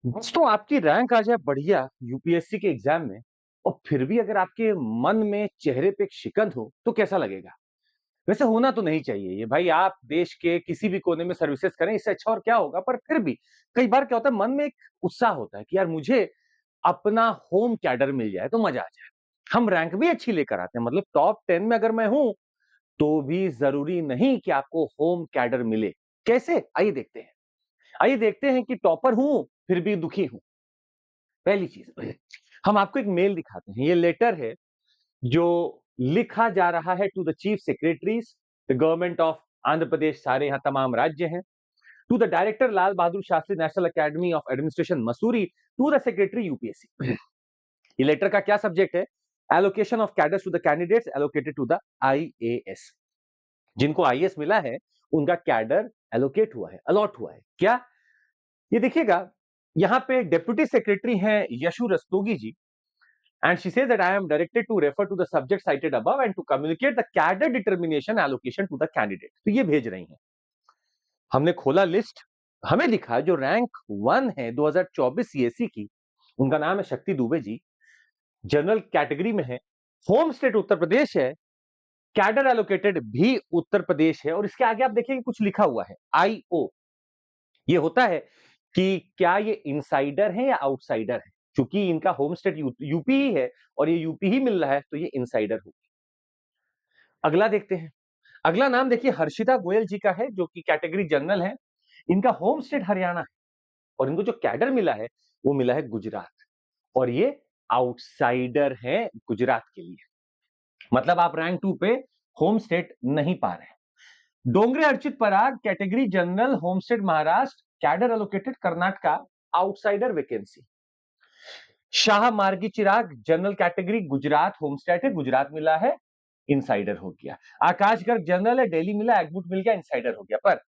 दोस्तों आपकी रैंक आ जाए बढ़िया यूपीएससी के एग्जाम में और फिर भी अगर आपके मन में चेहरे पे एक शिकन हो तो कैसा लगेगा। वैसे होना तो नहीं चाहिए ये भाई, आप देश के किसी भी कोने में सर्विसेज करें, इससे अच्छा और क्या होगा। पर फिर भी कई बार क्या होता है, मन में एक उत्साह होता है कि यार मुझे अपना होम कैडर मिल जाए तो मजा आ जाए। हम रैंक भी अच्छी लेकर आते हैं, मतलब टॉप 10 में अगर मैं हूं तो भी जरूरी नहीं कि आपको होम कैडर मिले। कैसे, आइए देखते हैं। आइए देखते हैं कि टॉपर हूं फिर भी दुखी हूं। पहली चीज, हम आपको एक मेल दिखाते हैं। ये लेटर है जो लिखा जा रहा है to the chief secretaries, the government of Andhra Pradesh, सारे यहाँ तमाम राज्य हैं। To the director Lal Bahadur Shastri national academy of administration Mussoorie, to the secretary UPSC. ये लेटर का क्या सब्जेक्ट है? Allocation of cadres to the candidates allocated to the IAS. जिनको आईएएस मिला है उनका कैडर एलोकेट हुआ है, अलॉट हुआ है। क्या? ये देखिएगा, यहाँ पे डेप्यूटी सेक्रेटरी हैं यशु रस्तोगी जी, and she says that I am directed to refer to the subject cited above and to communicate the cadre determination allocation to the candidate। तो ये भेज रही हैं। हमने खोला लिस्ट, हमें दिखा जो रैंक 1 है 2024 सीएससी की, उनका नाम है शक्ति दुबे जी। जनरल कैटेगरी में है, होम स्टेट उत्तर प्रदेश है, कैडर एलोकेटेड भी उत्तर प्रदेश है। और इसके आगे आप देखिए कुछ लिखा हुआ है आईओ। ये होता है कि क्या ये इनसाइडर है या आउटसाइडर है। चूंकि इनका होम स्टेट यूपी ही है और ये यूपी ही मिल रहा है तो ये इनसाइडर होगी। अगला देखते हैं। अगला नाम देखिए हर्षिता गोयल जी का है, जो कि कैटेगरी जनरल है। इनका होम स्टेट हरियाणा है और इनको जो कैडर मिला है वो मिला है गुजरात, और ये आउटसाइडर है गुजरात के लिए। मतलब आप रैंक 2 पे होम स्टेट नहीं पा रहे हैं। Dongre Archit Parag category general, home state Maharashtra, cadre allocated Karnataka, outsider vacancy. Shah Margi Chirag general category Gujarat, home state है, गुजरात मिला है, इनसाइडर हो गया। आकाश गर्ग जनरल है, दिल्ली मिला, एग्मूट मिल गया, इनसाइडर हो गया। पर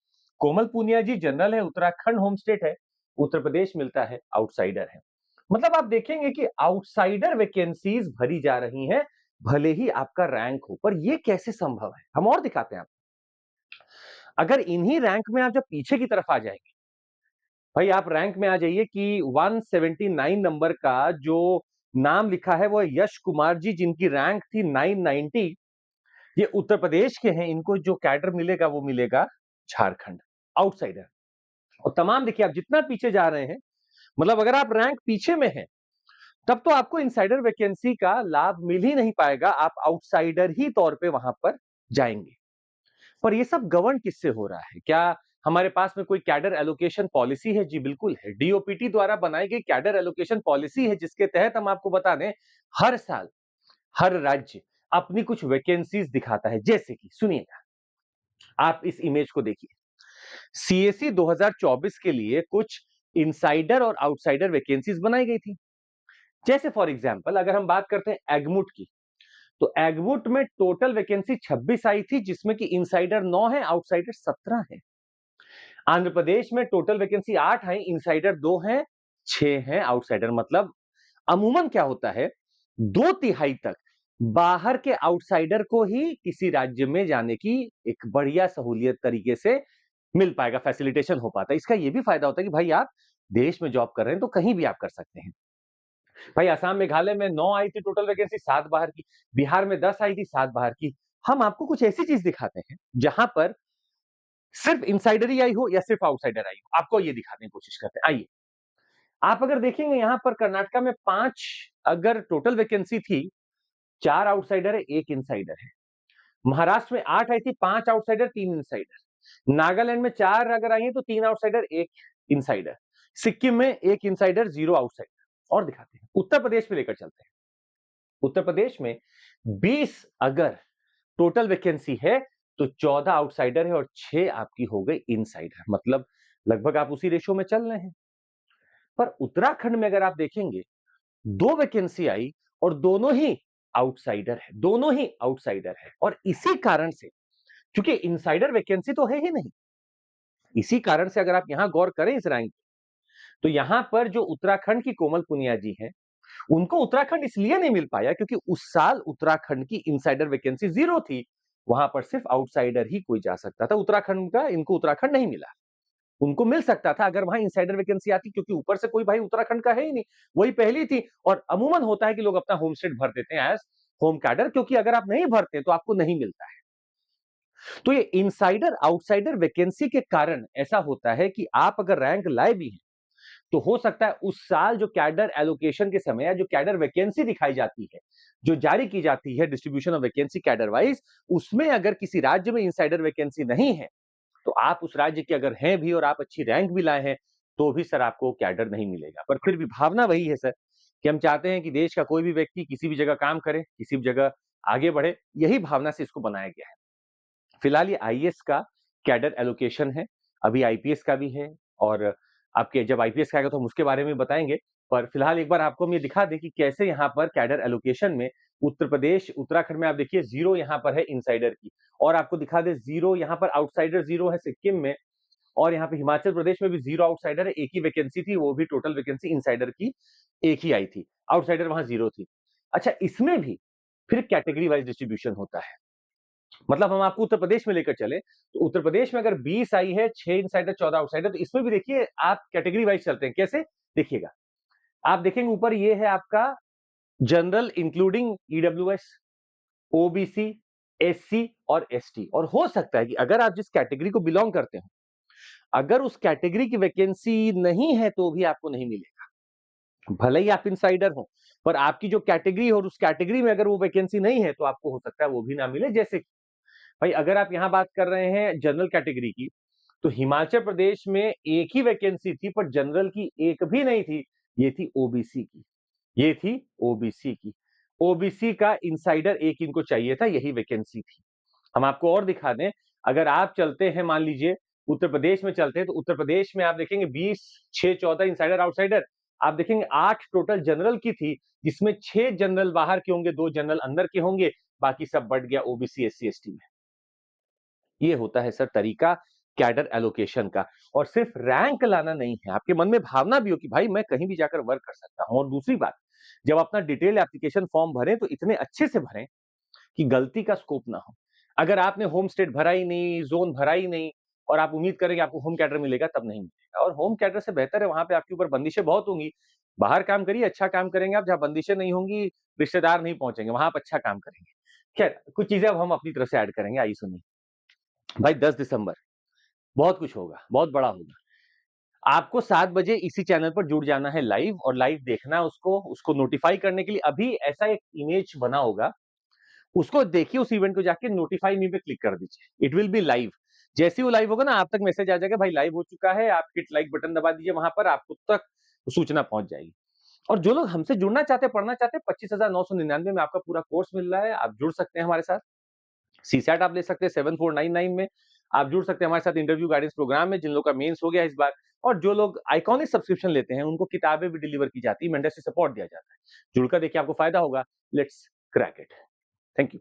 कोमल पुनिया जी जनरल है, उत्तराखंड होम स्टेट है, उत्तर प्रदेश मिलता है, आउटसाइडर है। मतलब आप देखेंगे कि आउटसाइडर वैकेंसीज भरी जा रही हैं भले ही आपका रैंक हो। पर ये कैसे संभव है, हम और दिखाते हैं आपको। अगर इन्हीं रैंक में आप जब पीछे की तरफ आ जाएंगे, भाई आप रैंक में आ जाइए कि 179 नंबर का जो नाम लिखा है वो यश कुमार जी, जिनकी रैंक थी 990। ये उत्तर प्रदेश के हैं, इनको जो कैडर मिलेगा वो मिलेगा झारखंड, आउटसाइडर। और तमाम देखिए आप जितना पीछे जा रहे हैं, मतलब अगर आप रैंक पीछे में हैं तब तो आपको इनसाइडर वैकेंसी का लाभ मिल ही नहीं पाएगा, आप आउटसाइडर ही तौर पे वहां पर जाएंगे। पर ये सब गवर्न किससे हो रहा है? क्या हमारे पास में कोई कैडर एलोकेशन पॉलिसी है? जी बिल्कुल है। डीओपीटी द्वारा बनाई गई कैडर एलोकेशन पॉलिसी है, जिसके तहत हम आपको बता दें, हर साल हर राज्य अपनी कुछ वैकेंसीज दिखाता है। जैसे कि सुनिएगा, आप इस इमेज को देखिए। सीएससी 2024 के लिए कुछ इनसाइडर और आउटसाइडर वैकेंसीज बनाई गई थी। जैसे फॉर एग्जांपल अगर हम बात करते हैं एगमुट की, तो एगमुट में टोटल वैकेंसी 26 आई थी, जिसमें कि इनसाइडर 9 है, आउटसाइडर 17 है। आंध्र प्रदेश में टोटल वैकेंसी 8 है, इनसाइडर 2 हैं, 6 हैं आउटसाइडर। मतलब अमूमन क्या होता है, 2/3 तक बाहर के आउटसाइडर को ही किसी राज्य में जाने की एक बढ़िया सहूलियत तरीके से मिल पाएगा, फैसिलिटेशन हो पाता है। इसका यह भी फायदा होता है कि भाई आप देश में जॉब कर रहे हैं तो कहीं भी आप कर सकते हैं। भाई असम मेघालय में 9 आई थी टोटल वैकेंसी, 7 बाहर की। बिहार में 10 आई थी, 7 बाहर की। हम आपको कुछ ऐसी चीज दिखाते हैं जहां पर सिर्फ इनसाइडर ही आई हो या सिर्फ आउटसाइडर आई हो, आपको ये दिखाने की कोशिश करते हैं। आइए आप अगर देखेंगे यहां पर कर्नाटका में 5 अगर टोटल वैकेंसी थी, 4 आउटसाइडर है, 1 इनसाइडर है। महाराष्ट्र में 8 आई थी, 5 आउटसाइडर, 3 इनसाइडर। नागालैंड में 4 अगर आई है तो 3 आउटसाइडर, 1 इनसाइडर। सिक्किम में 1 इनसाइडर, 0 आउटसाइडर। और दिखाते हैं उत्तर प्रदेश में, लेकर चलते हैं। उत्तर प्रदेश में 20 अगर टोटल वैकेंसी है तो 14 आउटसाइडर है और 6 आपकी हो गई इनसाइडर। मतलब लगभग आप उसी रेशो में चल रहे हैं। पर उत्तराखंड में अगर आप देखेंगे, 2 वैकेंसी आई और दोनों ही आउटसाइडर है, दोनों ही आउटसाइडर है। और इसी कारण से, क्योंकि इनसाइडर वैकेंसी तो है ही नहीं, इसी कारण से अगर आप यहां गौर करें इस रैंक, तो यहां पर जो उत्तराखंड की कोमल पुनिया जी हैं, उनको उत्तराखंड इसलिए नहीं मिल पाया क्योंकि उस साल उत्तराखंड की इनसाइडर वैकेंसी 0 थी। वहां पर सिर्फ आउटसाइडर ही कोई जा सकता था, उत्तराखंड का इनको उत्तराखंड नहीं मिला। उनको मिल सकता था अगर वहां इनसाइडर वैकेंसी आती, क्योंकि ऊपर से कोई भाई उत्तराखंड का है ही नहीं, वही पहली थी। और अमूमन होता है कि लोग अपना होम स्टेट भर देते हैं एज होम कैडर, क्योंकि अगर आप नहीं भरते तो आपको नहीं मिलता है। तो ये इनसाइडर आउटसाइडर वैकेंसी के कारण ऐसा होता है कि आप अगर रैंक लाए भी हैं, तो हो सकता है उस साल जो कैडर एलोकेशन के समय या जो कैडर वैकेंसी दिखाई जाती है, जो जारी की जाती है distribution of vacancy cadre wise, उसमें अगर किसी राज्य में इनसाइडर वैकेंसी नहीं है, तो आप उस राज्य के अगर हैं भी और आप अच्छी रैंक भी लाए हैं, तो भी सर आपको कैडर नहीं मिलेगा। पर फिर भी भावना वही है सर, कि हम चाहते हैं कि देश का कोई भी व्यक्ति किसी भी जगह काम करे, किसी भी जगह आगे बढ़े, यही भावना से इसको बनाया गया है। फिलहाल ये आईएएस का कैडर एलोकेशन है, अभी आईपीएस का भी है, और आपके जब आईपीएस का आएगा तो हम उसके बारे में बताएंगे। पर फिलहाल एक बार आपको हम ये दिखा दें कि कैसे यहाँ पर कैडर एलोकेशन में उत्तर प्रदेश, उत्तराखंड में आप देखिए 0 यहाँ पर है इनसाइडर की, और आपको दिखा दें 0 यहाँ पर आउटसाइडर 0 है सिक्किम में, और यहाँ पे हिमाचल प्रदेश में भी 0 आउटसाइडर है, एक ही वैकेंसी थी, वो भी टोटल वैकेंसी इनसाइडर की एक ही आई थी, आउटसाइडर वहां 0 थी। अच्छा, इसमें भी फिर कैटेगरी वाइज डिस्ट्रीब्यूशन होता है। मतलब हम आपको उत्तर प्रदेश में लेकर चले, तो उत्तर प्रदेश में अगर 20 आई है, 6 इनसाइडर 14 आउटसाइडर, तो इसमें भी देखिए आप कैटेगरी वाइज चलते हैं। कैसे? देखिएगा, आप देखेंगे ऊपर ये है आपका general including EWS, OBC, SC और एसटी। और हो सकता है कि अगर आप जिस कैटेगरी को बिलोंग करते हो, अगर उस कैटेगरी की वैकेंसी नहीं है तो भी आपको नहीं मिलेगा, भले ही आप इनसाइडर हो, पर आपकी जो कैटेगरी हो और उस कैटेगरी में अगर वो वैकेंसी नहीं है तो आपको हो सकता है वो भी ना मिले। जैसे भाई अगर आप यहाँ बात कर रहे हैं जनरल कैटेगरी की, तो हिमाचल प्रदेश में एक ही वैकेंसी थी, पर जनरल की एक भी नहीं थी, ये थी ओबीसी की, ये थी ओबीसी की। ओबीसी का इनसाइडर एक इनको चाहिए था, यही वैकेंसी थी। हम आपको और दिखा दें, अगर आप चलते हैं मान लीजिए उत्तर प्रदेश में चलते हैं, तो उत्तर प्रदेश में आप देखेंगे 20, 6, 14 इनसाइडर आउटसाइडर, आप देखेंगे 8 टोटल जनरल की थी, जिसमें 6 जनरल बाहर के होंगे, 2 जनरल अंदर के होंगे, बाकी सब बढ़ गया ओबीसी एससी एसटी में। ये होता है सर तरीका कैडर एलोकेशन का। और सिर्फ रैंक लाना नहीं है, आपके मन में भावना भी हो कि भाई मैं कहीं भी जाकर वर्क कर सकता हूं। और दूसरी बात, जब अपना डिटेल एप्लीकेशन फॉर्म भरें तो इतने अच्छे से भरें कि गलती का स्कोप ना हो। अगर आपने होम स्टेट भरा ही नहीं, जोन भरा ही नहीं, और आप उम्मीद करें कि आपको होम कैडर मिलेगा, तब नहीं मिलेगा। और होम कैडर से बेहतर है, वहां पे आपके ऊपर बंदिशें बहुत होंगी। बाहर काम करिए, अच्छा काम करेंगे आप, जहां बंदिशें नहीं होंगी, रिश्तेदार नहीं पहुंचेंगे, वहां आप अच्छा काम करेंगे। खैर, कुछ चीजें अब हम अपनी तरफ से ऐड करेंगे, आइए सुनिए। भाई 10 दिसंबर बहुत कुछ होगा, बहुत बड़ा होगा। आपको 7 बजे इसी चैनल पर जुड़ जाना है लाइव, और लाइव देखना है उसको। उसको नोटिफाई करने के लिए अभी ऐसा एक इमेज बना होगा, उसको देखिए, उस इवेंट को जाके नोटिफाई मी पे क्लिक कर दीजिए, इट विल बी लाइव। जैसे ही वो लाइव होगा ना, आप तक मैसेज आ जाएगा भाई लाइव हो चुका है, आप हिट लाइक बटन दबा दीजिए, वहां पर आपको तक सूचना पहुंच जाएगी। और जो लोग हमसे जुड़ना चाहते हैं, पढ़ना चाहते हैं, 25,999 में आपका पूरा कोर्स मिल रहा है, आप जुड़ सकते हैं हमारे साथ। सीसैट आप ले सकते हैं 7499 में, आप जुड़ सकते हैं हमारे साथ इंटरव्यू गाइडेंस प्रोग्राम में, जिन लोग का मेंस हो गया इस बार। और जो लोग आइकॉनिक सब्सक्रिप्शन लेते हैं, उनको किताबें भी डिलीवर की जाती है, मेंटरशिप सपोर्ट दिया जाता है। जुड़कर देखिए, आपको फायदा होगा। Let's crack it. Thank you.